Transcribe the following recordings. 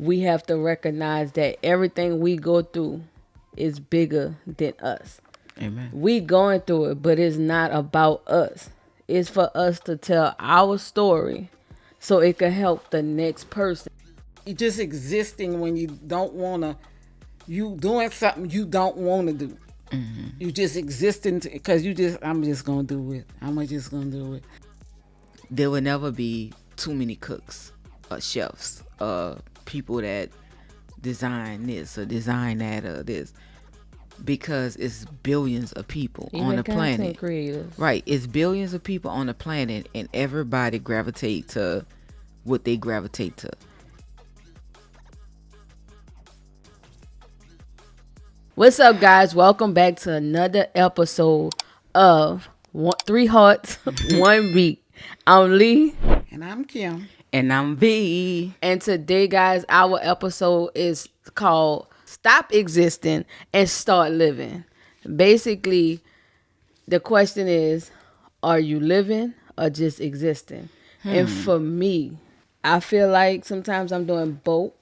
we have to recognize that everything we go through is bigger than us. Amen. We going through it, but it's not about us. It's for us to tell our story so it can help the next person. You just existing when you don't want to, you doing something you don't want to do. You just existing because I'm just going to do it. I'm just going to do it. There will never be too many cooks or chefs people that design this or design that or this, because it's billions of people on the planet. Creators. Right, it's billions of people on the planet, and everybody gravitate to what they gravitate to. What's up, guys? Welcome back to another episode of Three Hearts, One Beat. I'm Lee. And I'm Kim. And I'm V. And today, guys, our episode is called Stop Existing and Start Living. Basically, the question is, are you living or just existing? And for me, I feel like sometimes I'm doing both,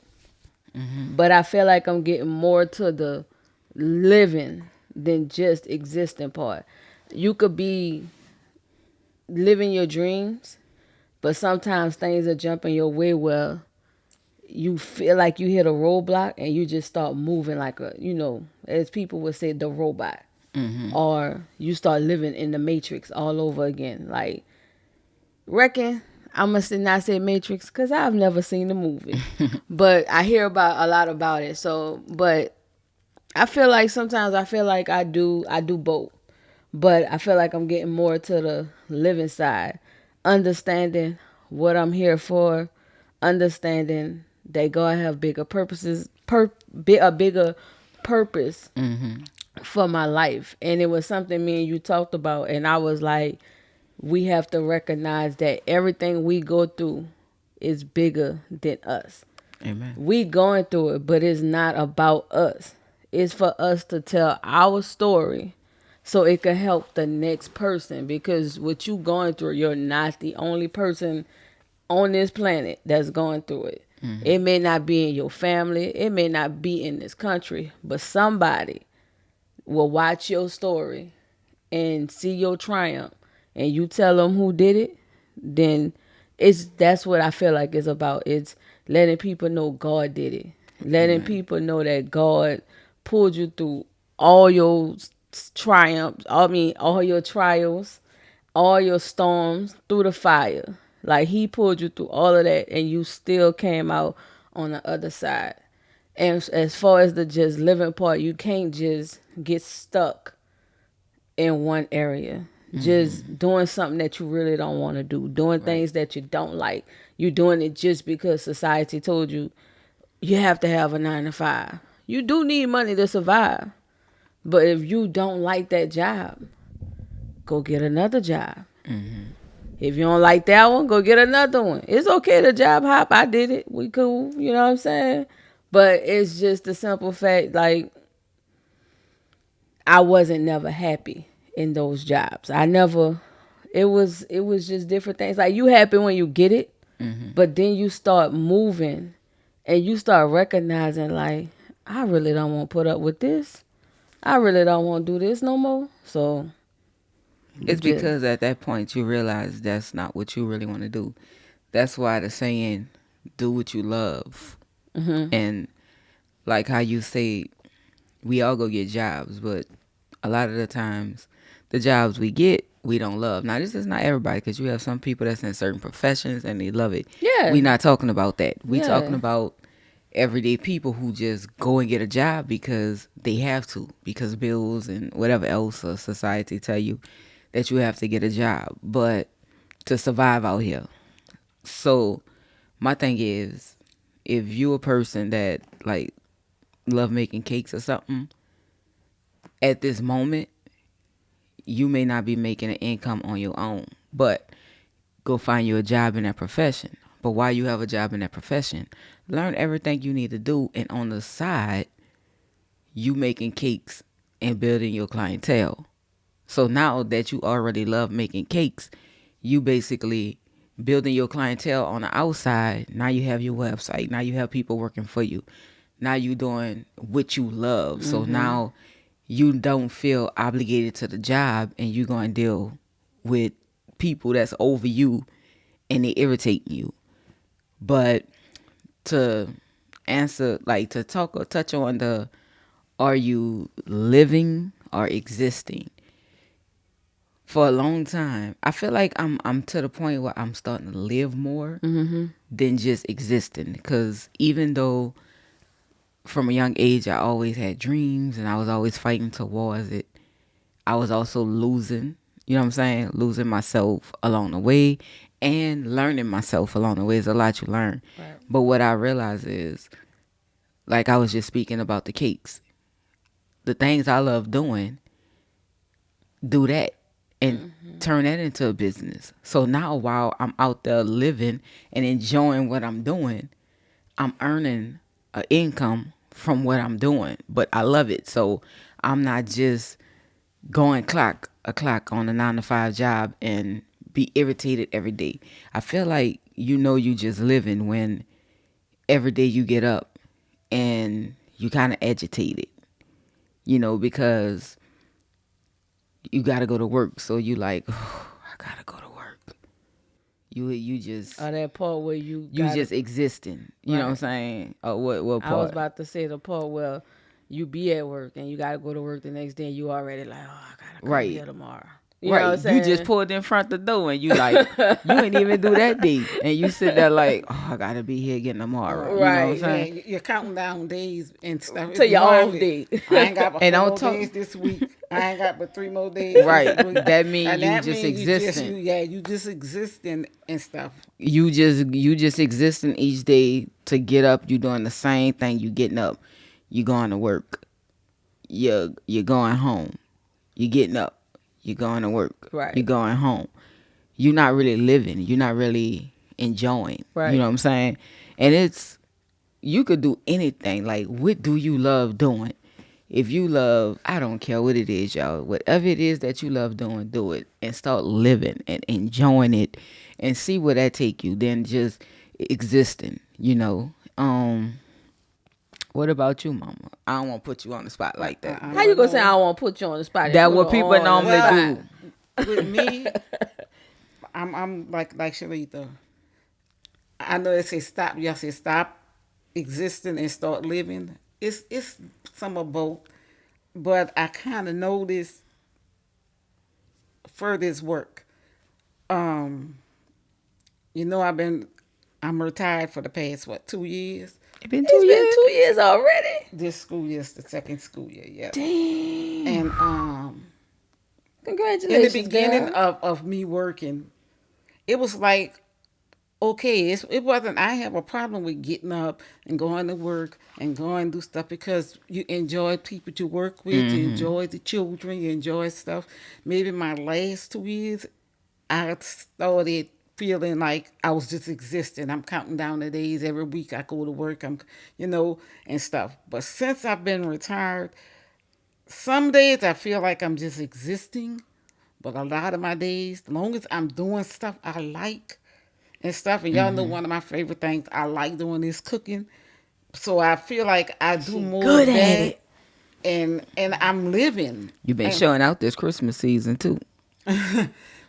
but I feel like I'm getting more to the living than just existing part. You could be living your dreams, but sometimes things are jumping your way where you feel like you hit a roadblock and you just start moving like as people would say, the robot. Or you start living in the Matrix all over again. Like, reckon I must not say Matrix because I've never seen the movie, but I hear about a lot about it. So, but I feel like sometimes I do both, but I feel like I'm getting more to the living side, understanding what I'm here for, understanding that God have bigger purposes, a bigger purpose for my life. And it was something me and you talked about, and I was like, we have to recognize that everything we go through is bigger than us. Amen. We going through it, but it's not about us. It's for us to tell our story so it can help the next person, because what you going through, you're not the only person on this planet that's going through it. It may not be in your family, it may not be in this country, but somebody will watch your story and see your triumph, and you tell them who did it, then that's what I feel like it's about. It's letting people know God did it. Letting people know that God pulled you through all your triumphs, all your trials, all your storms, through the fire. Like, he pulled you through all of that and you still came out on the other side. And as far as the just living part, you can't just get stuck in one area. Just doing something that you really don't want to do. Doing things that you don't like. You're doing it just because society told you you have to have a 9 to 5. You do need money to survive. But if you don't like that job, go get another job. If you don't like that one, go get another one. It's okay to job hop. I did it. We cool. You know what I'm saying? But it's just the simple fact, like, I wasn't never happy in those jobs. It was just different things. Like, you happy when you get it, but then you start moving and you start recognizing, like, I really don't want to put up with this. I really don't want to do this no more. So It's because at that point you realize that's not what you really want to do. That's why the saying, do what you love. And like how you say, we all go get jobs, but a lot of the times the jobs we get, we don't love. Now, this is not everybody, because you have some people that's in certain professions and they love it. Yeah. We're not talking about that. We're Yeah. talking about everyday people who just go and get a job because they have to, because bills and whatever else society tell you that you have to get a job, but to survive out here. So my thing is, if you a person that like love making cakes or something, at this moment you may not be making an income on your own, but go find you a job in that profession. But while you have a job in that profession, learn everything you need to do, and on the side you making cakes and building your clientele. So now that you already love making cakes, you basically building your clientele on the outside. Now you have your website. Now you have people working for you. Now you doing what you love. So now you don't feel obligated to the job, and you're going to deal with people that's over you and they irritate you. But to answer, like, to talk or touch on the, are you living or existing? For a long time, I feel like I'm to the point where I'm starting to live more than just existing. Because even though from a young age I always had dreams and I was always fighting towards it, I was also losing, you know what I'm saying? Losing myself along the way and learning myself along the way. There's a lot you learn. Right. But what I realize is, like I was just speaking about the cakes, the things I love doing, do that and turn that into a business. So now while I'm out there living and enjoying what I'm doing, I'm earning an income from what I'm doing, but I love it. So I'm not just going clock on a 9 to 5 job and be irritated every day. I feel like you just living when every day you get up and you kind of agitated, because you got to go to work. So you like, oh, I got to go to work. You just Or that part where you just existing. You know what I'm saying? What part? I was about to say the part where you be at work and you gotta go to work the next day and you already like, oh, I gotta come Right. here tomorrow. You know what I'm Right. saying? You just pulled in front the door and you like, you ain't even do that day. And you sit there like, oh, I got to be here again tomorrow. You know what I'm Right. saying? Yeah, you're counting down days and stuff. To your Mind own it. day. I ain't got but And 4 don't more talk- days this week. I ain't got but 3 more days Right. this week. That mean And you that just mean existing. you just existing and stuff. You just existing each day to get up. You doing the same thing. You getting up. You going to work. You're going home. You getting up. You going to work. Right. You going home. You're not really living. You're not really enjoying. Right. You know what I'm saying? And you could do anything. Like, what do you love doing? If you love, I don't care what it is, y'all. Whatever it is that you love doing, do it and start living and enjoying it and see where that take you. Then just existing. What about you, Mama? I don't want to put you on the spot like that. How you gonna say I don't want to put you on the spot? That Put what her people on the normally spot. do. With me, I'm like Shalita. I know they say stop. Y'all say stop existing and start living. It's some of both, but I kind of notice for this work. Um, I'm retired for the past 2 years. It been It's 2 been years. 2 years already. This school year is the second school year. Yeah. Damn. And Congratulations, in the beginning girl. of me working, it was like, okay, it wasn't, I have a problem with getting up and going to work and going to do stuff because you enjoy people you work with, you enjoy the children, you enjoy stuff. Maybe my last 2 years, I started feeling like I was just existing. I'm counting down the days every week I go to work, and stuff. But since I've been retired, some days I feel like I'm just existing, but a lot of my days, as long as I'm doing stuff I like and stuff, and y'all know one of my favorite things I like doing is cooking. So I feel like I do more good of at that, it. and I'm living. You've been And- showing out this Christmas season too.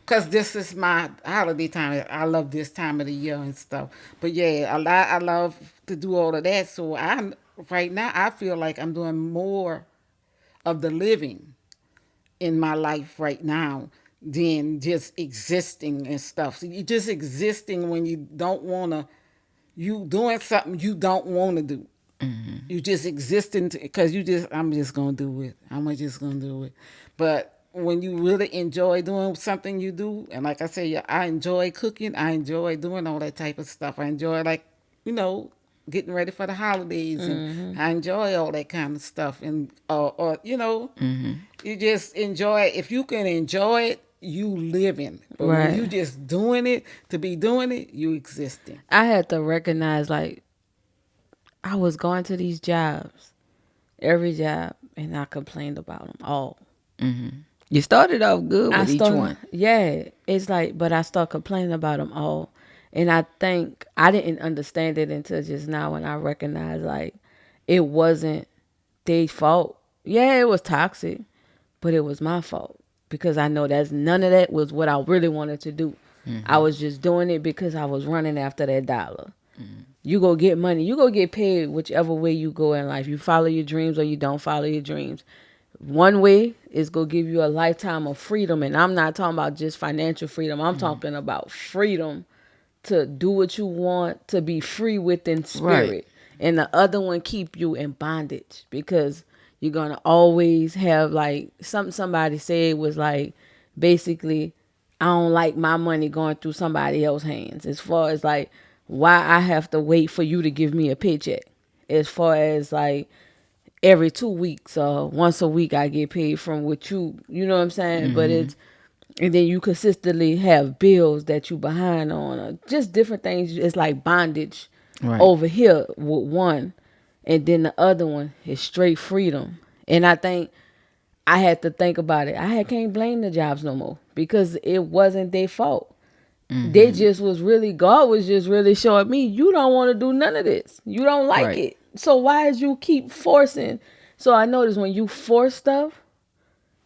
Cause this is my holiday time. I love this time of the year and stuff. But yeah, I love to do all of that. So right now I feel like I'm doing more of the living in my life right now than just existing and stuff. So you just existing when you don't wanna. You doing something you don't want to do. You just existing because I'm just gonna do it. I'm just gonna do it. But when you really enjoy doing something you do, and like I say, yeah, I enjoy cooking. I enjoy doing all that type of stuff. I enjoy getting ready for the holidays, and I enjoy all that kind of stuff. And you just enjoy it. If you can enjoy it, you living. But Right. when you just doing it to be doing it, you existing. I had to recognize, like, I was going to these jobs, every job, and I complained about them all. You started off good with each one. Yeah, it's like, but I start complaining about them all. And I think I didn't understand it until just now when I recognized like it wasn't their fault. Yeah, it was toxic, but it was my fault because I know that's none of that was what I really wanted to do. I Mm-hmm. was just doing it because I was running after that dollar. You go get money. You go get paid whichever way you go in life. You follow your dreams or you don't follow your dreams. One way is going to give you a lifetime of freedom. And I'm not talking about just financial freedom. I'm Mm-hmm. talking about freedom to do what you want, to be free within Right. spirit. And the other one keep you in bondage because you're going to always have like something somebody said was like basically I don't like my money going through somebody else's hands as far as like why I have to wait for you to give me a paycheck. As far as like every 2 weeks or once a week I get paid from what you know what I'm saying? But Mm-hmm. it's and then you consistently have bills that you behind on or just different things. It's like bondage Right. over here with one, and then the other one is straight freedom. And I think I had to think about it. Can't blame the jobs no more because it wasn't their fault. They Mm-hmm. just was really God was just really showing me you don't want to do none of this. You don't like Right. it. So why is you keep forcing? So I notice when you force stuff,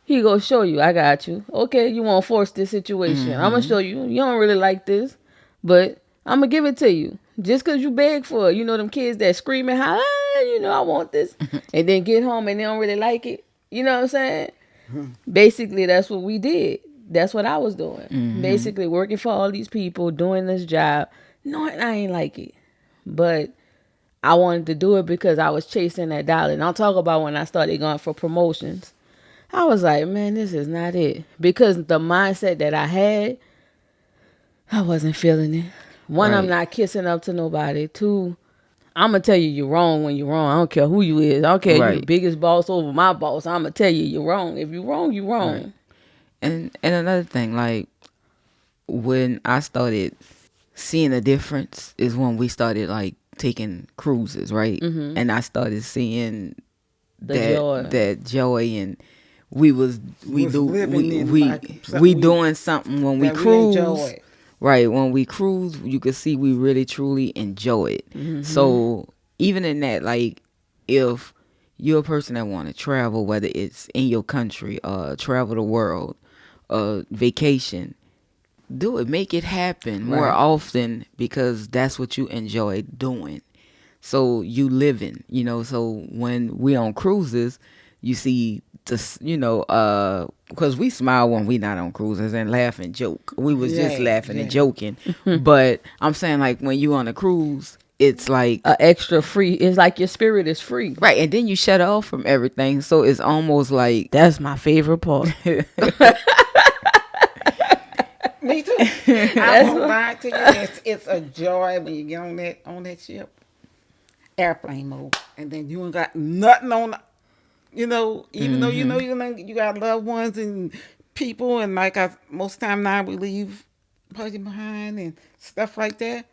he gonna show you. I got you. Okay, you want to force this situation. I'm gonna Mm-hmm. show you. You don't really like this, but I'm gonna give it to you. Just cause you beg for it. You know them kids that screaming, you know I want this, and then get home and they don't really like it. You know what I'm saying? Basically, that's what we did. That's what I was doing. Mm-hmm. Basically, working for all these people, doing this job, knowing I ain't like it, but I wanted to do it because I was chasing that dollar. And I'll talk about when I started going for promotions. I was like, man, this is not it. Because the mindset that I had, I wasn't feeling it. One, I'm Right. not kissing up to nobody. Two, I'm going to tell you you're wrong when you're wrong. I don't care who you is. I don't care if you the Right. biggest boss over my boss. I'm going to tell you you're wrong. If you're wrong, you're Right. wrong. And another thing, like when I started seeing a difference is when we started like taking cruises, right? And I started seeing The joy. that joy, and we was we Was do living we in like we we something doing something when we that we cruise, enjoy. right? When we cruise, you could see we really truly enjoy it. So even in that, like if you're a person that want to travel, whether it's in your country, travel the world, vacation, do it, make it happen more Right. often because that's what you enjoy doing. So you living, so when we on cruises, you see this, because we smile when we not on cruises and laugh and joke. We was just Yeah, laughing and yeah. joking. But I'm saying like when you on a cruise, it's like, A extra free. It's like your spirit is free. right. And then you shut off from everything. So it's almost like, That's my favorite part. Me too. I That's won't what, lie to you. It's a joy when you get on that ship, airplane mode, and then you ain't got nothing on. Even though you got loved ones and people, and like most time now we leave party behind and stuff like that.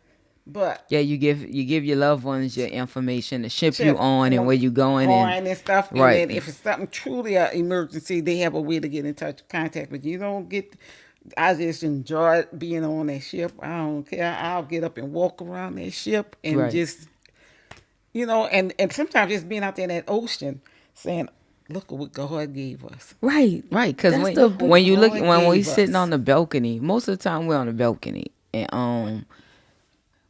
But yeah, you give your loved ones your information, the ship you ship on and where you going, and on and stuff, and right. then if it's something truly an emergency, they have a way to get in touch, contact with you. You don't get. I just enjoy being on that ship. I don't care. I'll get up and walk around that ship and Right. just, and sometimes just being out there in that ocean, saying, "Look at what God gave us. right. Right, because That's when the Look what when you look God when we gave sitting on us." the balcony, most of the time we're on the balcony, and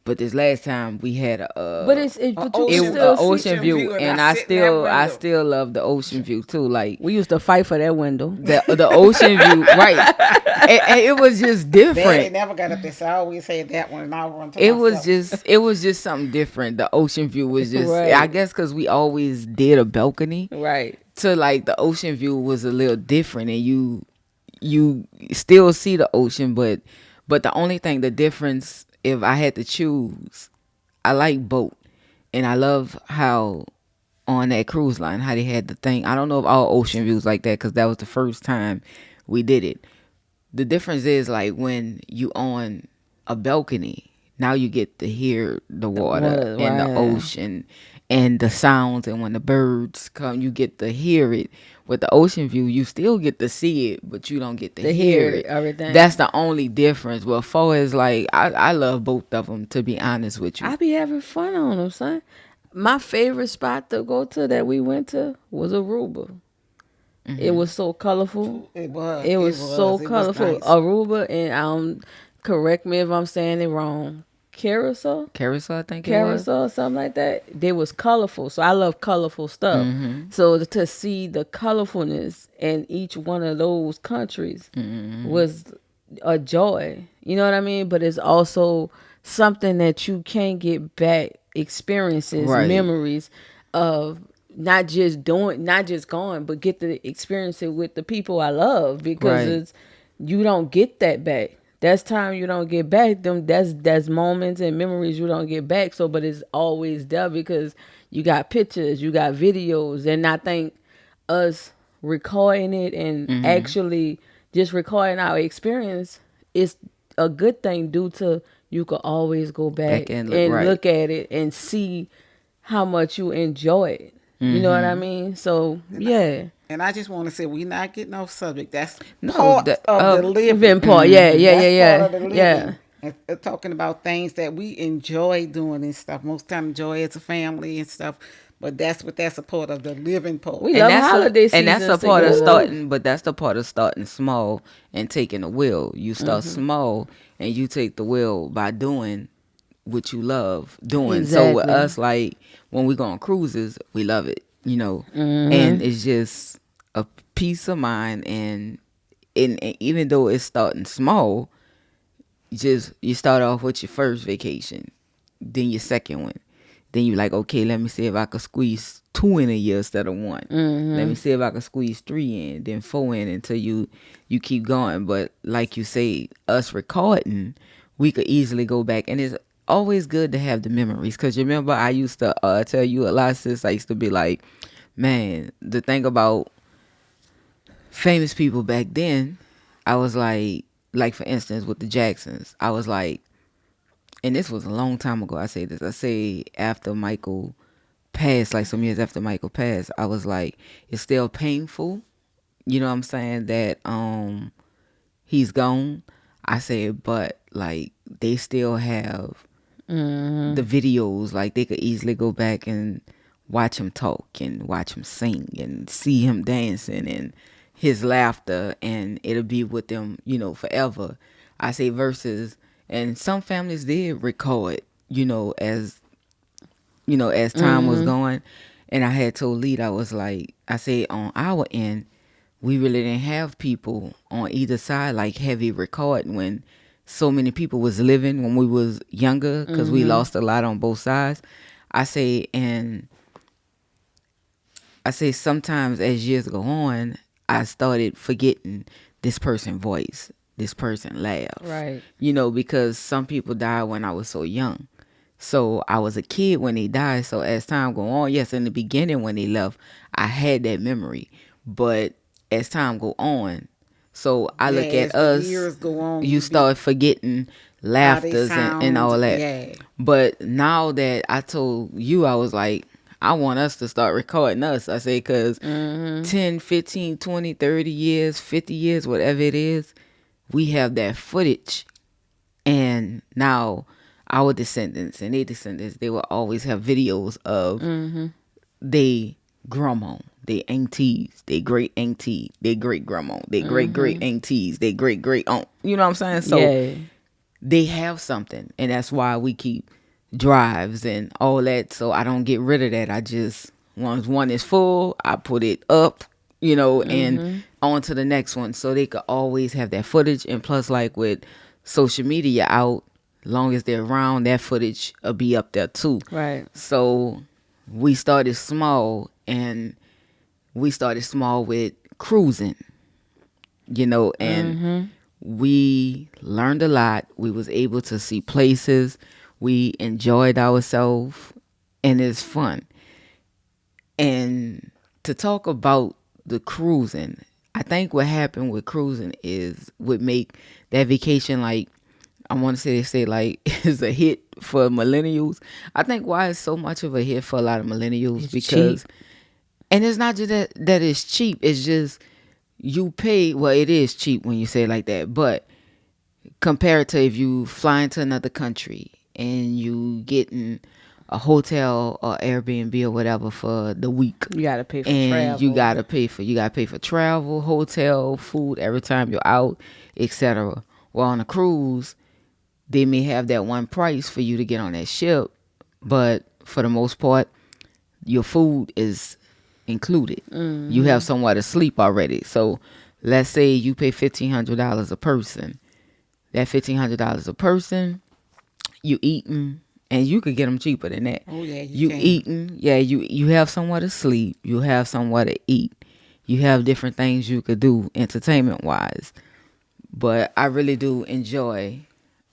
but this last time we had but but you can a still see. ocean view, and I and I sit in that still I window. still love the ocean view too. Like We used to fight for that window. the ocean view, right? And it was just Daddy different. never got up there, so I always had that one, and I run to It was myself. just it was just something different. The ocean view was just, I Right. guess because we always did a balcony, Right. to like the ocean view was a little different, and you still see the ocean, but the only thing, the difference, if I had to choose, I like boat, and I love how on that cruise line how they had the thing. I don't know if all ocean views like that because that was the first time we did it. The difference is like when you on a balcony, now you get to hear the The water water, and the right. ocean, and the sounds, and when the birds come, you get to hear it. With the ocean view, you still get to see it, but you don't get to To hear hear it. everything. That's the only difference. Well, far as like, I love both of them, to be honest with you. I be having fun on them, son. My favorite spot to go to that we went to was Aruba. It was so colorful. It was. It It was so was. It was colorful. nice. Aruba and correct me if I'm saying it wrong. Carousel, Carousel, I think it was. carousel, or something like that. They was colorful, so I love colorful stuff. So to see the colorfulness in each one of those countries was a joy. You know what I mean? But it's also something that you can't get back. Experiences, Right. memories of not just going, but get to experience it with the people I love because Right. it's you don't get that back. That's time you don't get back. That's moments and memories you don't get back. So, but it's always there because you got pictures, you got videos, and I think us recording it and actually just recording our experience is a good thing due to you could always go Back back and look and right. look at it and see how much you enjoy it. You know what I mean? So yeah, And I just want to say, we're not getting off subject. That's No, part the of the living. even part. Yeah, yeah, yeah, That's part yeah, of the yeah. living. And talking about things that we enjoy doing and stuff. Most time enjoy as a family and stuff. But that's what that's a part of the living part. We and love that's a holiday and that's seasons a part of together. Ooh. starting, but that's the part of starting small and taking the wheel. You start small and you take the wheel by doing what you love doing. So with Exactly. us, like when we go on cruises, we love it, and it's just a peace of mind. And even though it's starting small, just you start off with your first vacation, then your second one, then you like, okay, let me see if I could squeeze 2 in a year instead of one. Let me see if I could squeeze 3 in, then 4 in, until you keep going. But like you say, us recording, we could easily go back, and it's always good to have the memories. Because you remember, I used to tell you a lot, sis. I used to be like, man, the thing about famous people back then, I was like for instance with the Jacksons, I was like, and this was a long time ago. I say this. I say after Michael passed, like some years after Michael passed, I was like, it's still painful. You know what I'm saying? That he's gone. I said, but like they still have the videos. Like they could easily go back and watch him talk and watch him sing and see him dancing and his laughter, and it'll be with them, forever. I say versus, and some families did record, as time was going. And I had told Lead, I was like, I say on our end, we really didn't have people on either side like heavy recording when so many people was living when we was younger, because we lost a lot on both sides. I say, and I say sometimes as years go on, I started forgetting this person's voice, this person laugh, Right. because some people died when I was so young. So I was a kid when they died. So as time go on, yes, in the beginning when they left, I had that memory. But as time go on, so I Yeah, look at as the us, years go on, you you be start forgetting how they laughters and sound. all that. Yeah. But now that I told you, I was like, I want us to start recording us. I say, because 10, 15, 20, 30 years, 50 years, whatever it is, we have that footage. And now our descendants and their descendants, they will always have videos of they grandma, they aunties, they great auntie, they great grandma, they great great aunties, they great great aunt. You know what I'm saying? So Yeah. they have something, and that's why we keep drives and all that. So I don't get rid of that. I just, once one is full, I put it up, and on to the next one, so they could always have that footage. And plus, like with social media out, long as they're around, that footage will be up there too. Right. So we started small, and we started small with cruising, and we learned a lot. We was able to see places. We enjoyed ourselves, and it's fun. And to talk about the cruising, I think what happened with cruising is would make that vacation like I want to say they say like is a hit for millennials. I think why it's so much of a hit for a lot of millennials It's because, cheap. and it's not just that it's cheap. It's just you pay. Well, it is cheap when you say it like that, but compared to if you fly into another country and you getting a hotel or Airbnb or whatever for the week, You gotta pay for and travel. you gotta pay for travel, hotel, food every time you're out, etc. Well, on a cruise, they may have that one price for you to get on that ship, but for the most part, your food is included. You have somewhere to sleep already. So let's say you pay $1,500 a person. That $1,500 a person, you eating, and you could get them cheaper than that. Oh yeah, you You can. eating, yeah. You have somewhere to sleep. You have somewhere to eat. You have different things you could do entertainment wise. But I really do enjoy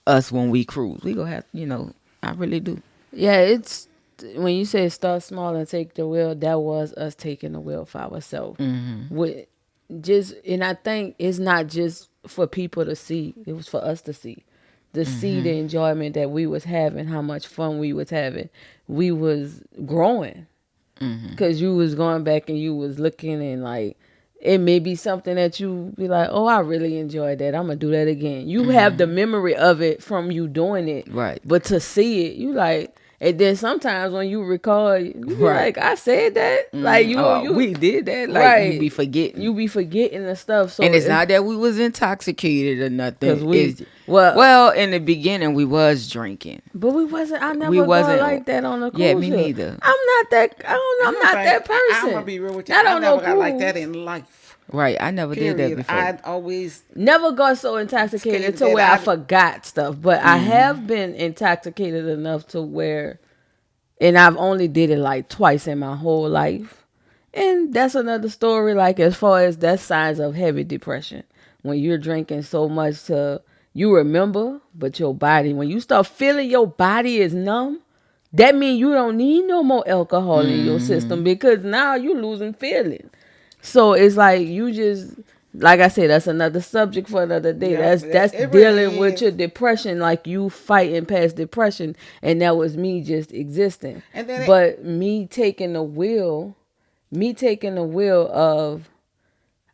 us when we cruise. We go have, I really do. Yeah, it's when you say start small and take the wheel. That was us taking the wheel for ourselves. With just, and I think it's not just for people to see. It was for us to see. To see the enjoyment that we was having, how much fun we was having. We was growing. Because you was going back and you was looking and like, it may be something that you be like, oh, I really enjoyed that. I'm going to do that again. You have the memory of it from you doing it. Right. But to see it, you like, and then sometimes when you record, you be Right. like, I said that. Like, We did that. Like, right. you be forgetting. You be forgetting the stuff. So And it's not that we was intoxicated or nothing. 'Cause we- It's- well- well, in the beginning we was drinking. But we wasn't. I never We go wasn't- like that on a cruise Yeah, me ship. neither. I'm not that. I don't know. I'm not that person. I'm gonna be real with you. Not I on never no got like cruise. that in life. Right. I never did that Period. before. I always Never got so intoxicated to That where I I- forgot stuff. But I have been intoxicated enough to where, and I've only did it like twice in my whole life. And that's another story. Like as far as that's signs of heavy depression, when you're drinking so much to you remember, but your body, when you start feeling your body is numb, that means you don't need no more alcohol in your system because now you're losing feeling. So it's like you just, like I said, that's another subject for another day. Yeah, That's it dealing really with is. your depression, like you fighting past depression, and that was me just existing. And then But me taking the wheel of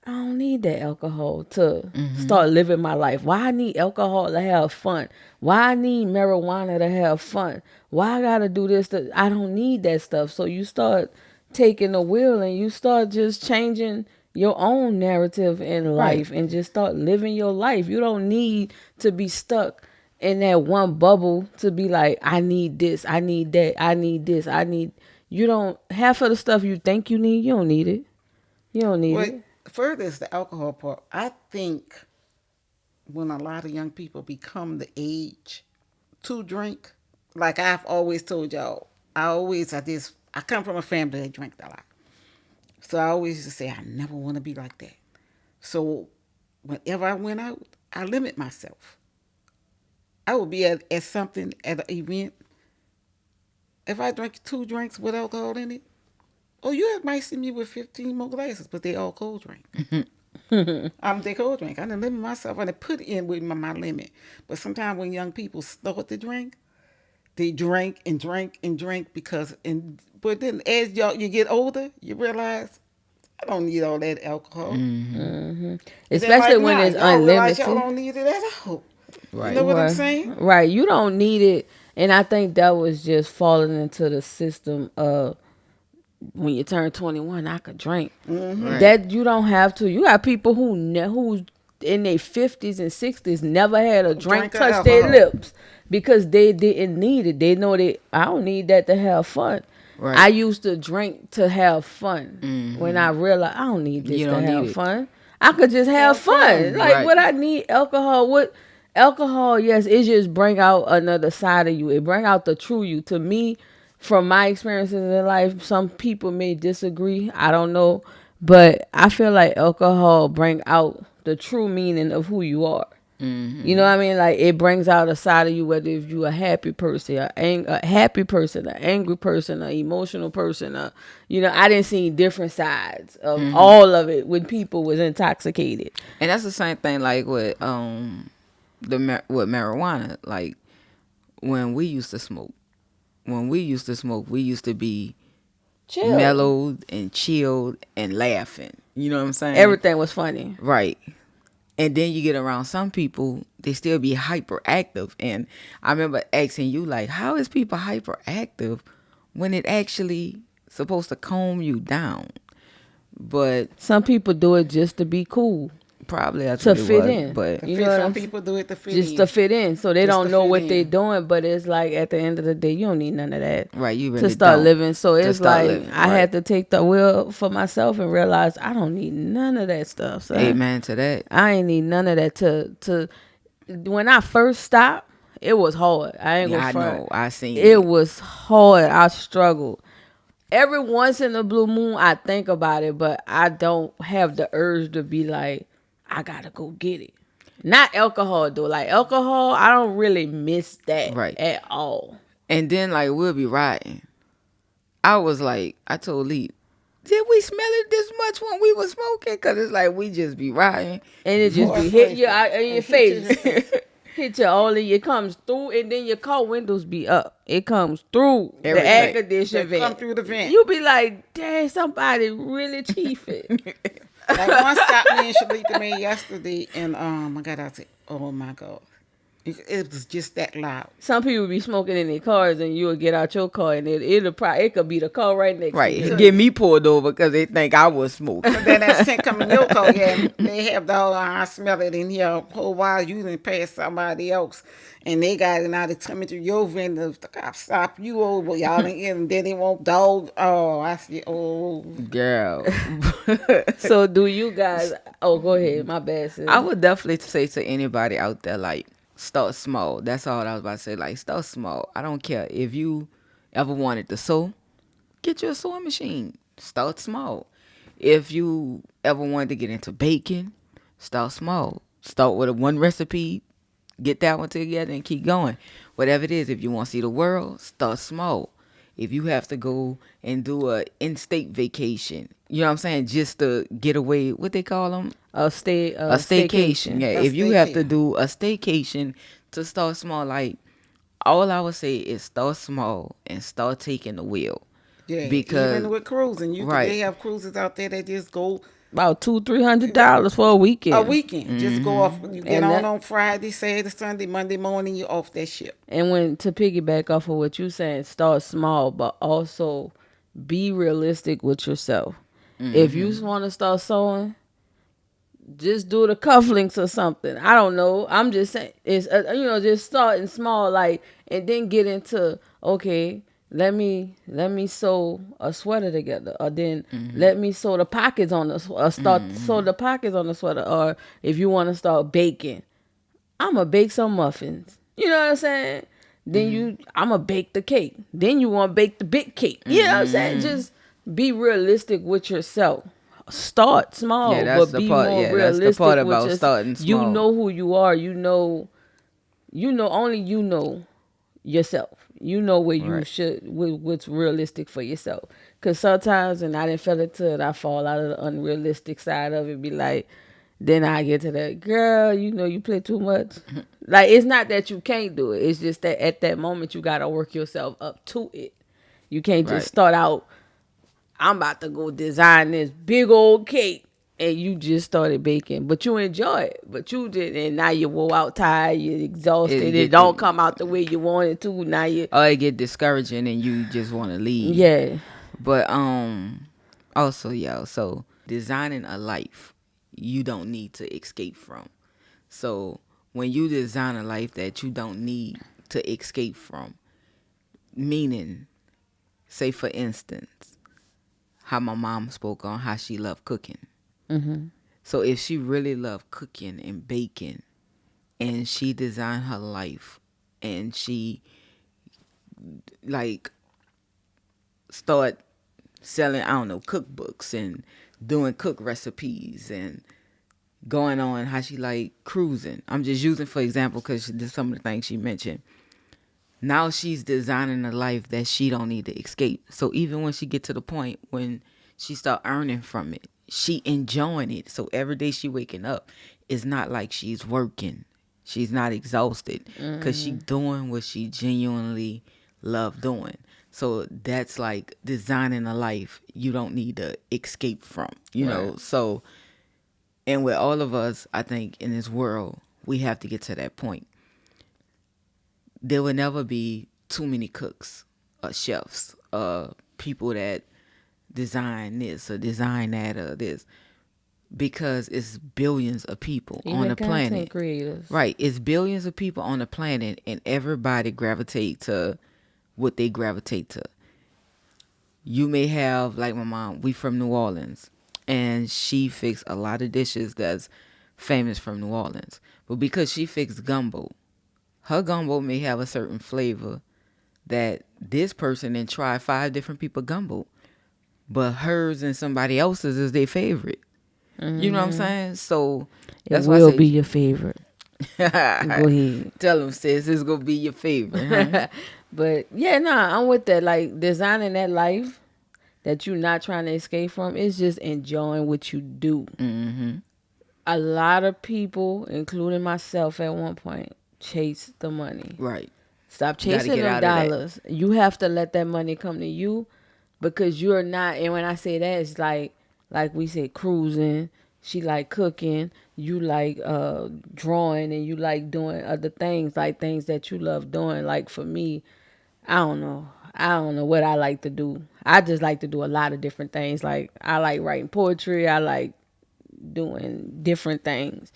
I don't need that alcohol to start living my life. Why I need alcohol to have fun? Why I need marijuana to have fun? Why I gotta do this? I don't need that stuff. So you start taking the wheel and you start just changing your own narrative in life and just start living your life. You don't need to be stuck in that one bubble to be like, I need this, I need that, I need this, I need. You don't, half of the stuff you think you need, you don't need it. You don't need But it. further is the alcohol part. I think when a lot of young people become the age to drink, like I've always told y'all, I come from a family that drank a lot. So I always used to say I never want to be like that. So whenever I went out, I limit myself. I would be at something at an event. If I drink 2 drinks with alcohol in it, oh, you might see me with 15 more glasses, but they all cold drink. They cold drink. I done limit myself. I done put in with my limit. But sometimes when young people start to drink, they drink and drink and drink but then as you get older, you realize I don't need all that alcohol. Especially when it's unlimited. Y'all don't need it at all. Right. You know what I'm Right. saying? Right. You don't need it. And I think that was just falling into the system of when you turn 21, I could drink. Right. That you don't have to. You got people who's in their 50s and 60s never had a drink Drink of touch their alcohol. lips because they didn't need it. They know that I don't need that to have fun. Right. I used to drink to have fun. When I realized I don't need this You to don't have need it. fun. I could just have fun. Like Right. what I need alcohol. What alcohol? Yes, it just bring out another side of you. It bring out the true you. To me, from my experiences in life, some people may disagree. I don't know, but I feel like alcohol bring out the true meaning of who you are. You know what I mean? Like it brings out a side of you, whether if you a happy person, a happy person, an angry person, an emotional person. I didn't see different sides of all of it when people was intoxicated. And that's the same thing like with with marijuana, like when we used to smoke, we used to be Chill. mellowed and chilled and laughing. You know what I'm saying? Everything was funny. Right. And then you get around some people, they still be hyperactive. And I remember asking you, like, how is people hyperactive when it actually supposed to calm you down? But Some people do it just to be cool, probably that's to what it fit was. in. But You know what Some I'm people do it to fit just in. to fit in, so they Just don't to know fit what they in. doing. But it's like at the end of the day, you don't need none of that right, you to really start don't. living. So To it's start like living, I right. had to take the wheel for myself and realize I don't need none of that stuff. Son. Amen to that. I ain't need none of that to. When I first stopped, it was hard. I ain't Yeah, gonna I front. know. I seen It it. was hard. I struggled. Every once in a blue moon, I think about it, but I don't have the urge to be like, I gotta go get it. Not alcohol though. Like alcohol, I don't really miss that Right. at all. And then, like, we'll be riding. I was like, I told Lee, did we smell it this much when we was smoking? Because it's like we just be riding. And it just Boy, be hit play you for- out in your hit you in face. your face. Hit you all in. It comes through, and then your car windows be up. It comes through the air Everything. conditioning They come vent. through the vent. You be like, dang, somebody really chiefing. Like one stopped me and Shalika made yesterday, and I got out. Oh my god, it was just that loud. Some people be smoking in their cars, and you'll get out your car, and it could be the car right next to Right. you. Get me pulled over because they think I was smoking. But then that scent come in your car, yeah, they have the whole. I smell it in here a whole while. You didn't pass somebody else, and they got it now. They coming through your window. The cops stop you over, y'all, and then they won't dog. Oh, I see. Oh, Girl. So do you guys? Oh, go ahead. My bad, sis. I would definitely say to anybody out there, like, start small. That's all I was about to say. Like, start small. I don't care. If you ever wanted to sew, get you a sewing machine. Start small. If you ever wanted to get into baking, start small. Start with one recipe, get that one together and keep going. Whatever it is, if you want to see the world, start small. If you have to go and do a in-state vacation, you know what I'm saying, just to get away, what they call them? a Staycation. Yeah, A if you have to staycation. do a staycation, to start small, like, all I would say is start small and start taking the wheel. yeah. Because Even with cruising, right. they have cruises out there that just go About $200-300 for a weekend. a weekend. Just go off. You get And that- on Friday, Saturday, Sunday, Monday morning. You off that ship. And when to piggyback off of what you saying, start small, but also be realistic with yourself. If you want to start sewing, just do the cufflinks or something. I don't know. I'm just saying it's just starting small, like, and then get into okay. Let me sew a sweater together, or then let me sew the pockets on the or start sew the pockets on the sweater. Or if you want to start baking, I'm gonna bake some muffins. You know what I'm saying? Then I'm gonna bake the cake. Then you want to bake the big cake. You know what I'm saying? Just be realistic with yourself. Start small, Yeah, that's but the be part. more Yeah, realistic that's the part with about yourself. starting You small. know who you are. Only you know yourself. You know where you Right. should, what's realistic for yourself. Because sometimes, and I didn't feel it till I fall out of the unrealistic side of it, be like, then I get to that, girl, you play too much. Like, it's not that you can't do it. It's just that at that moment, you got to work yourself up to it. You can't just Right. start out, I'm about to go design this big old cake. And you just started baking, but you enjoy it. But you did, and now you wore out tired, you're exhausted. It It, get don't the- come out the way you wanted to. Now you, Or it get discouraging and you just want to leave. yeah, But also, y'all, so designing a life you don't need to escape from. So when you design a life that you don't need to escape from, meaning, say for instance, how my mom spoke on how she loved cooking. So if she really loved cooking and baking, and she designed her life, and she like start selling, I don't know, cookbooks and doing cook recipes and going on how she like cruising. I'm just using for example because there's some of the things she mentioned. Now she's designing a life that she don't need to escape. So even when she get to the point when she start earning from it, she enjoying it. So every day she waking up, it's not like she's working. She's not exhausted because she doing what she genuinely love doing. So that's like designing a life you don't need to escape from, you Right. know. So, and with all of us, I think in this world, we have to get to that point. There will never be too many cooks or chefs, people that design this or design that or this, because it's billions of people on Even the content planet. creators. Right. It's billions of people on the planet, and everybody gravitate to what they gravitate to. You may have, like my mom, we from New Orleans, and she fixed a lot of dishes that's famous from New Orleans. But because she fixed gumbo, her gumbo may have a certain flavor that this person then try 5 different people gumbo, but hers and somebody else's is their favorite. You know what I'm saying? So It that's why I will be say, your favorite. Go ahead. tell them, sis, it's gonna be your favorite, huh? But yeah, nah, I'm with that. Like designing that life that you're not trying to escape from is just enjoying what you do. Mm-hmm. A lot of people, including myself at one point, chase the money. Right. Stop You got to chasing get them out of that. dollars. You have to let that money come to you because you're not. And when I say that, it's like we said, cruising. She like cooking. You like drawing, and you like doing other things, like things that you love doing. Like for me, I don't know. I don't know what I like to do. I just like to do a lot of different things. Like I like writing poetry. I like doing different things.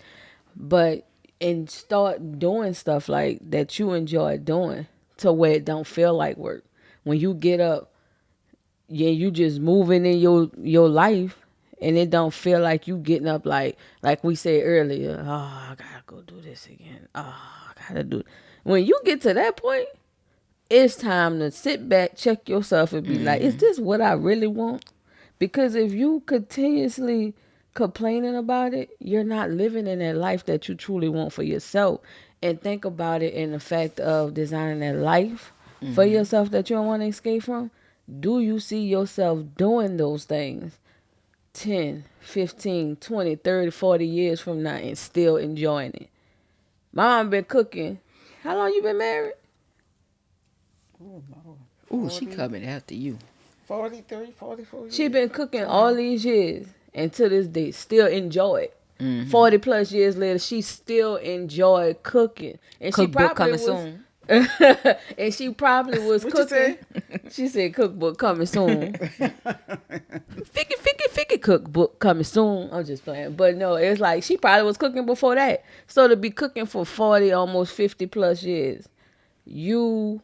But and start doing stuff like that you enjoy doing to where it don't feel like work. When you get up, yeah, you just moving in your life and it don't feel like you getting up like we said earlier, oh, I gotta go do this again. Oh, I gotta do it. When you get to that point, it's time to sit back, check yourself, and be like, is this what I really want? Because if you continuously complaining about it, you're not living in that life that you truly want for yourself. And think about it in the fact of designing that life for yourself that you don't want to escape from. Do you see yourself doing those things 10, 15, 20, 30, 40 years from now and still enjoying it? My mom been cooking. How long you been married? Oh, Lord. Ooh, she 40, coming after you. 43, 44 She years. been cooking Something all like these years and to this day still enjoy it. Mm-hmm. 40 plus years later, she still enjoy cooking. And she Cookbook probably coming was soon. and she probably was What you cooking. say? She said cookbook coming soon. Ficky cookbook coming soon. I'm just playing. But no, it's like she probably was cooking before that. So to be cooking for 40, almost 50 plus years, you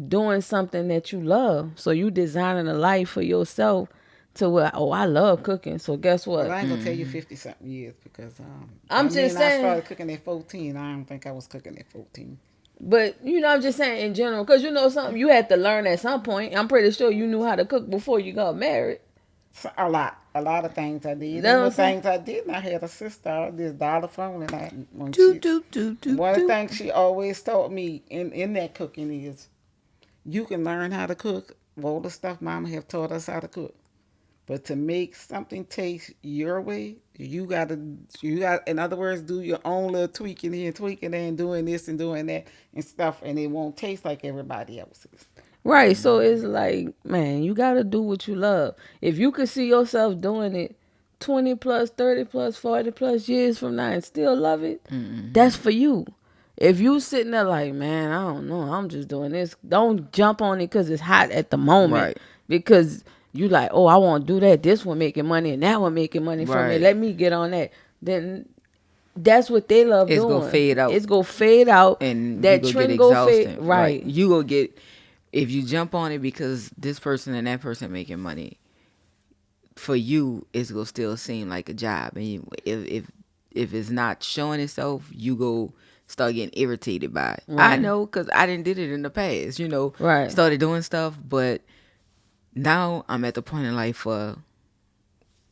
doing something that you love. So you designing a life for yourself to where, oh, I love cooking. So guess Well, what? I ain't gonna tell you 50 something years because I'm I just mean I saying, started cooking at 14. I don't think I was cooking at 14. but I'm just saying in general, because you know something you had to learn at some point. I'm pretty sure you knew how to cook before you got married. So, a lot of things I did. That's And what I'm what saying. things I didn't, I had a sister, this dollar phone, and Do do do do one of the do. things she always taught me in that cooking is you can learn how to cook. All the stuff Mama have taught us how to cook. But to make something taste your way, you got in other words, do your own little tweaking here and tweaking there and doing this and doing that and stuff, and it won't taste like everybody else's. Right. So it's like, man, you got to do what you love. If you could see yourself doing it 20 plus, 30 plus, 40 plus years from now and still love it, that's for you. If you sitting there like, man, I don't know, I'm just doing this. Don't jump on it because it's hot at the moment. Right. Because you like, oh, I want to do that. This one making money and that one making money from it. Right. Let me get on that. Then that's what they love It's doing. gonna fade out. It's gonna fade out. And That you go get trend go fade. exhausted. Right. You go get, if you jump on it because this person and that person making money, for you it's gonna still seem like a job. And if it's not showing itself, you go start getting irritated by it. I Right. know because I didn't did it in the past. Right. Started doing stuff, but now I'm at the point in life where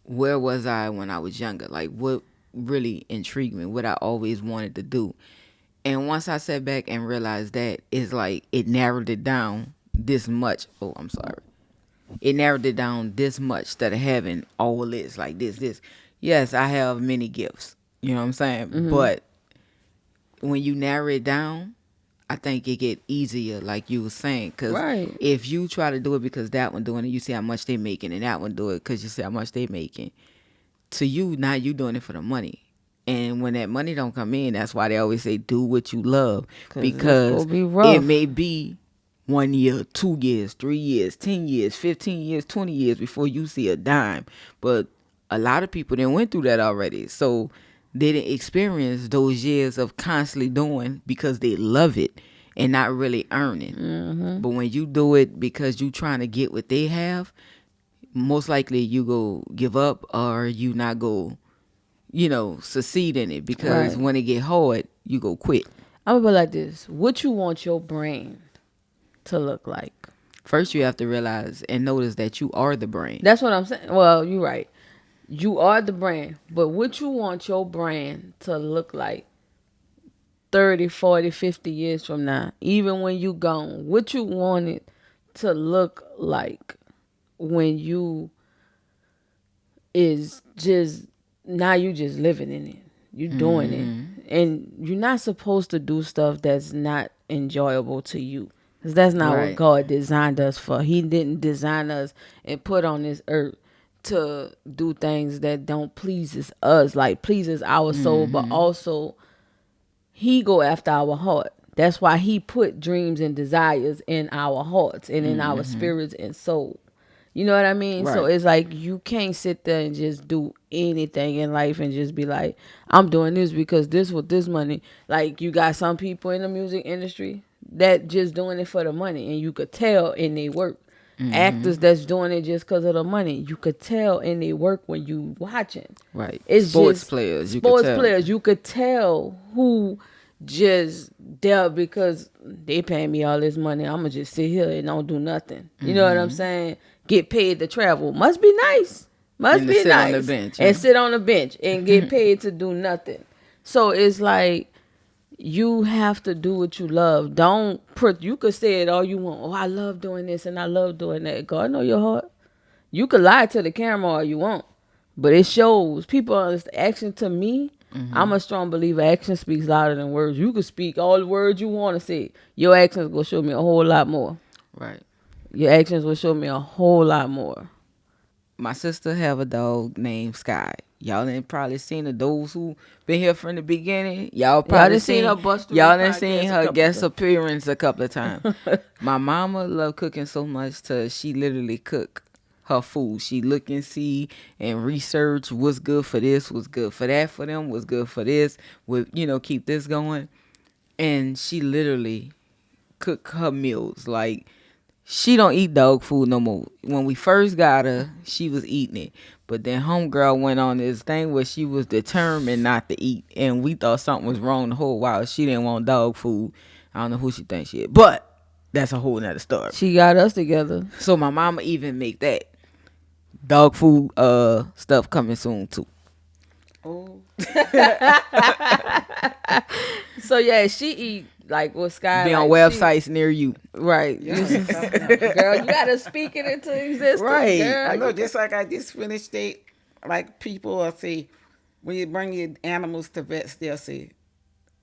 where was I when I was younger? Like what really intrigued me, what I always wanted to do. And once I sat back and realized that, it's like it narrowed it down this much. Oh, I'm sorry. It narrowed it down this much instead of having all this, like this. Yes, I have many gifts. You know what I'm saying? But when you narrow it down, I think it get easier, like you were saying. Because Right. if you try to do it because that one doing it, you see how much they making, and that one do it because you see how much they making. To you, now you doing it for the money. And when that money don't come in, that's why they always say do what you love. Cause it's Because gonna be it rough. may be 1 year, 2 years, 3 years, 10 years, 15 years, 20 years before you see a dime. But a lot of people didn't went through that already. So they didn't experience those years of constantly doing because they love it and not really earning. But when you do it because you trying to get what they have, most likely you go give up or you not go, succeed in it, because Right. when it get hard, you go quit. I'm gonna put it like this: what you want your brain to look like? First, you have to realize and notice that you are the brain. That's what I'm saying. Well, you're right. You are the brand, but what you want your brand to look like 30, 40, 50 years from now, even when you gone, what you want it to look like when you is just, now you just living in it. You doing it. And you're not supposed to do stuff that's not enjoyable to you. Because that's not what Right. God designed us for. He didn't design us and put on this earth to do things that don't pleases us, like pleases our soul, but also he go after our heart. That's why he put dreams and desires in our hearts and in our spirits and soul. You know what I mean? So Right. it's like you can't sit there and just do anything in life and just be like, I'm doing this because this with this money. Like you got some people in the music industry that just doing it for the money, and you could tell in their work. Actors that's doing it just because of the money, you could tell in their work when you watching. Right. It's Sports just players, you could sports tell. players. You could tell who just there because they paying me all this money. I'ma just sit here and don't do nothing. You know what I'm saying? Get paid to travel. Must be nice. Must And to be sit on the nice. bench, And huh? sit on the bench and get paid to do nothing. So it's like you have to do what you love. Don't put. You could say it all you want. Oh, I love doing this and I love doing that. God know your heart. You could lie to the camera all you want, but it shows. People understand action. To me, I'm a strong believer. Action speaks louder than words. You could speak all the words you want to say. Your actions will show me a whole lot more. Right. Your actions will show me a whole lot more. My sister have a dog named Sky. Y'all ain't probably seen her. Those who been here from the beginning, y'all probably done seen her bust through y'all the done seen podcast a her couple guest times. appearance a couple of times. My mama love cooking so much to she literally cook her food. She look and see and research what's good for this, what's good for that for them, what's good for this, with keep this going. And she literally cook her meals. Like, she don't eat dog food no more. When we first got her, she was eating it. But then homegirl went on this thing where she was determined not to eat. And we thought something was wrong the whole while. She didn't want dog food. I don't know who she thinks she is. But that's a whole nother story. She got us together. So my mama even make that dog food stuff coming soon too. Oh, So yeah, she eat like with Sky. Be on like, she- websites near you. right? yeah. Girl, you gotta speak it into existence, Right. girl. I know, just like I just finished it, like people will say, when you bring your animals to vets, they'll say,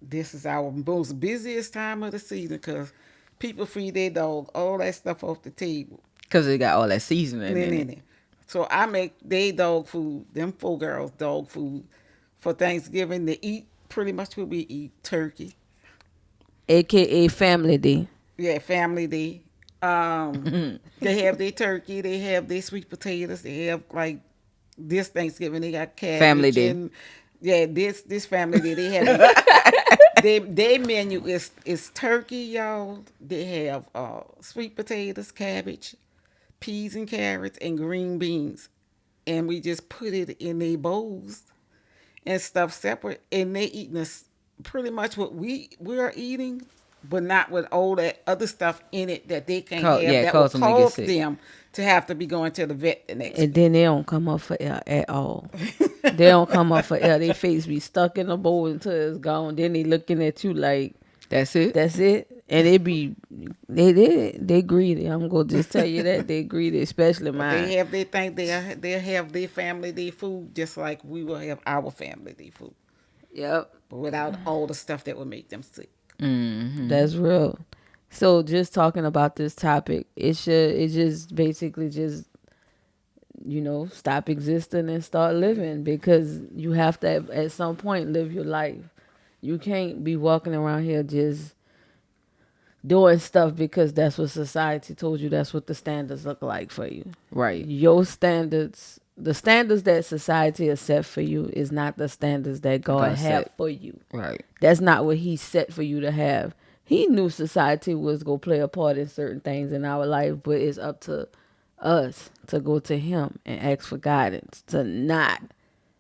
this is our most busiest time of the season because people feed their dog all that stuff off the table. Because it got all that seasoning in In it. it. So I make their dog food, them 4 girls dog food for Thanksgiving. They eat pretty much what we eat, turkey. AKA Family Day. Yeah, family day. They have their turkey, they have their sweet potatoes, they have like this Thanksgiving they got cabbage. Family day. And, yeah, this family day they have their menu is turkey, y'all. They have sweet potatoes, cabbage, peas and carrots, and green beans, and we just put it in their bowls and stuff separate, and they eating this pretty much what we're eating, but not with all that other stuff in it that they can't have that will cause them to get cause sick. them to have to be going to the vet the next And then they don't come up for air at all. They don't come up for air. Their face be stuck in the bowl until it's gone. Then they looking at you like, That's it. that's it. And they greedy. I'm gonna just tell you that they greedy, especially mine. they think they have their family day food just like we will have our family day food. Yep. but without all the stuff that would make them sick. That's real. So just talking about this topic, it just basically just, stop existing and start living, because you have to at some point live your life. You can't be walking around here just doing stuff because that's what society told you, that's what the standards look like for you. Right. Your standards, the standards that society has set for you is not the standards that God God have said. for you. Right. That's not what he set for you to have. He knew society was going to play a part in certain things in our life, but it's up to us to go to him and ask for guidance, to not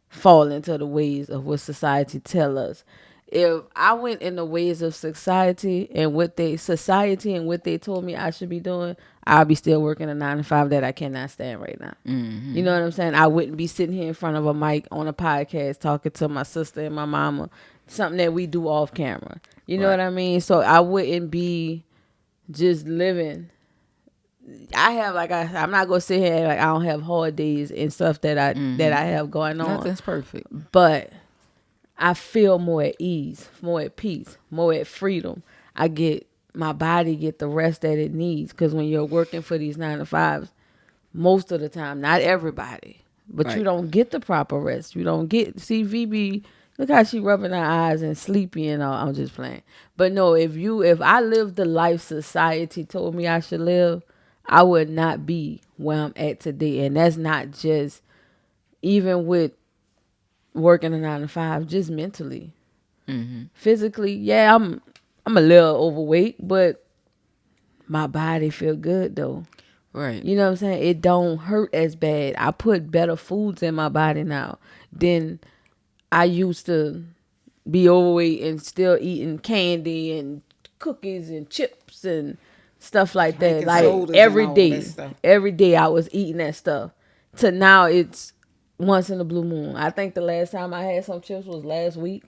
fall into the ways of what society tell us. If I went in the ways of society and what they told me I should be doing, I'll be still working a 9 to 5 that I cannot stand right now. You know what I'm saying? I wouldn't be sitting here in front of a mic on a podcast talking to my sister and my mama, something that we do off camera. You know what I mean? So I wouldn't be just living. I'm not gonna sit here and like I don't have hard days and stuff that I have going on. Nothing's perfect. But I feel more at ease, more at peace, more at freedom. My body get the rest that it needs, because when you're working for these 9 to 5s, most of the time, not everybody, but you Right. don't get the proper rest. You don't get, see VB, look how she rubbing her eyes and sleepy and all. I'm just playing. But no, if I lived the life society told me I should live, I would not be where I'm at today. And that's not just even with working a 9 to 5, just mentally. Physically, yeah, I'm a little overweight, but my body feel good though. Right. You know what I'm saying? It don't hurt as bad. I put better foods in my body now than I used to be overweight and still eating candy and cookies and chips and stuff like that. Drinking Like sodas and every all day, that stuff. every day I was eating that stuff. To now it's once in a blue moon. I think the last time I had some chips was last week,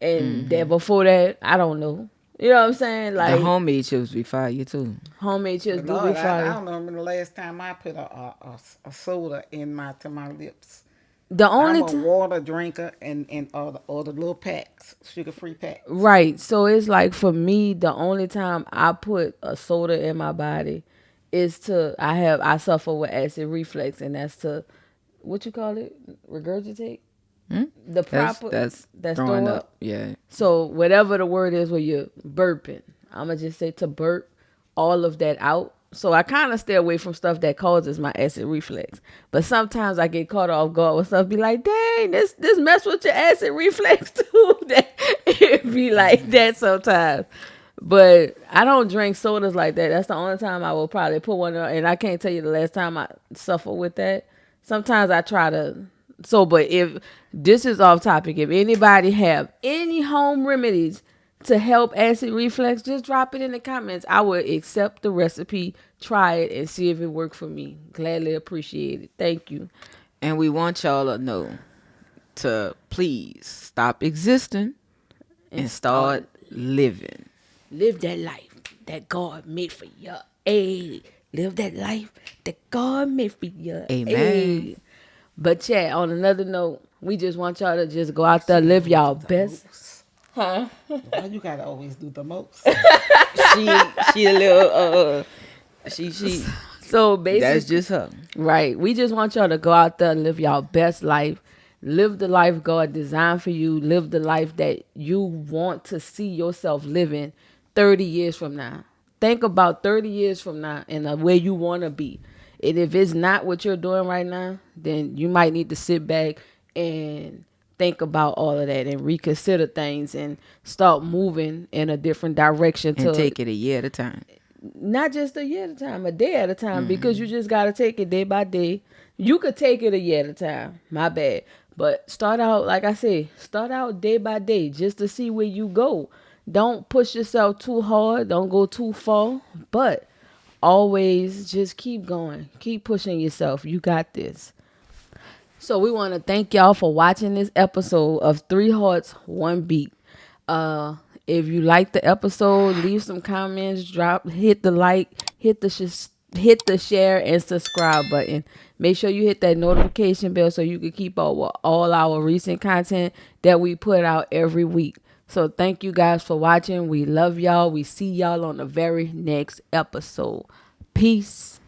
and that before that, I don't know. You know what I'm saying? The Like homemade chips be fire too. homemade chips do be Lord, I fire. don't remember the last time I put a soda in to my lips. The I'm only a time, water drinker and all the little packs, sugar free packs. right? So it's like for me, the only time I put a soda in my body is I suffer with acid reflux, and that's to what you call it, regurgitate. The proper That's that's throwing throw up. up. Yeah. So whatever the word is where you're burping, I'ma just say to burp all of that out. So I kind of stay away from stuff that causes my acid reflux. But sometimes I get caught off guard with stuff. Be like, dang, this mess with your acid reflux too. That it be like that sometimes. But I don't drink sodas like that. That's the only time I will probably put one on. And I can't tell you the last time I suffer with that. Sometimes I try to. So, but if this is off topic, if anybody have any home remedies to help acid reflux, just drop it in the comments. I would accept the recipe, try it, and see if it worked for me. Gladly appreciate it. Thank you. And we want y'all to know to please stop existing and start living. Live that life that God made for you. Hey, live that life that God made for you. Amen. Ay. But yeah, on another note, we just want y'all to just go out there, live y'all best. Huh? Why you gotta always do the most? She a little she So basically, that's just her. right. We just want y'all to go out there and live y'all best life. Live the life God designed for you. Live the life that you want to see yourself living 30 years from now. Think about 30 years from now and where you want to be. And if it's not what you're doing right now, then you might need to sit back and think about all of that and reconsider things and start moving in a different direction And to take it a year at a time. not just a year at a time, a day at a time, because you just got to take it day by day. You could take it a year at a time, my bad. But start out, like I say, start out day by day just to see where you go. Don't push yourself too hard. Don't go too far. But always just keep going. Keep pushing yourself. You got this. So we want to thank y'all for watching this episode of 3 Hearts, 1 Beat. If you like the episode, leave some comments, hit the like, hit the share and subscribe button. Make sure you hit that notification bell so you can keep up with all our recent content that we put out every week. So thank you guys for watching. We love y'all. We see y'all on the very next episode. Peace.